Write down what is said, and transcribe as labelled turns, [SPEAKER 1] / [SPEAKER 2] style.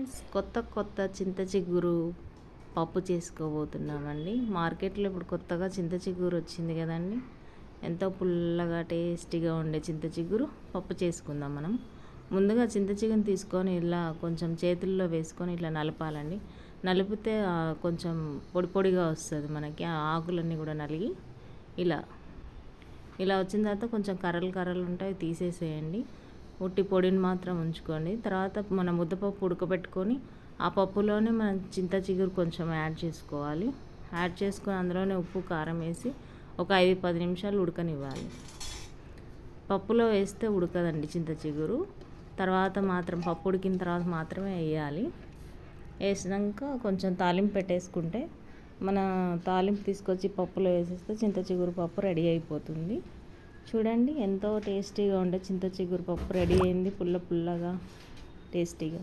[SPEAKER 1] Friends, కొత్త కొత్త చింత చిగురు పప్పు చేసుకోబోతున్నామండి. మార్కెట్లో ఇప్పుడు కొత్తగా చింత చిగురు వచ్చింది కదండి. ఎంతో పుల్లగా టేస్టీగా ఉండే చింత చిగురు పప్పు చేసుకుందాం మనం. ముందుగా చింత చిగురుని తీసుకొని ఇలా కొంచెం చేతుల్లో వేసుకొని ఇట్లా నలపాలండి. నలిపితే కొంచెం పొడి పొడిగా వస్తుంది మనకి. ఆ ఆకులన్నీ కూడా నలిగి ఇలా ఇలా వచ్చిన తర్వాత కొంచెం కర్రలు కర్రలు ఉంటాయి, తీసేసేయండి. ఉట్టి పొడిని మాత్రం ఉంచుకోండి. తర్వాత మన ముద్దపప్పు ఉడకబెట్టుకొని ఆ పప్పులోనే మనం చింత చిగురు కొంచెం యాడ్ చేసుకోవాలి. యాడ్ చేసుకొని అందులోనే ఉప్పు కారం వేసి ఒక 5-10 నిమిషాలు ఉడకనివ్వాలి. పప్పులో వేస్తే ఉడకదండి చింత చిగురు. తర్వాత మాత్రం పప్పు ఉడికిన తర్వాత మాత్రమే వేయాలి. వేసినాక కొంచెం తాలింపు పెట్టేసుకుంటే మన తాలింపు తీసుకొచ్చి పప్పులో వేసేస్తే చింత చిగురు పప్పు రెడీ అయిపోతుంది. చూడండి, ఎంతో టేస్టీగా ఉండే చింత చిగురు పప్పు రెడీ అయింది, పుల్ల పుల్లగా టేస్టీగా.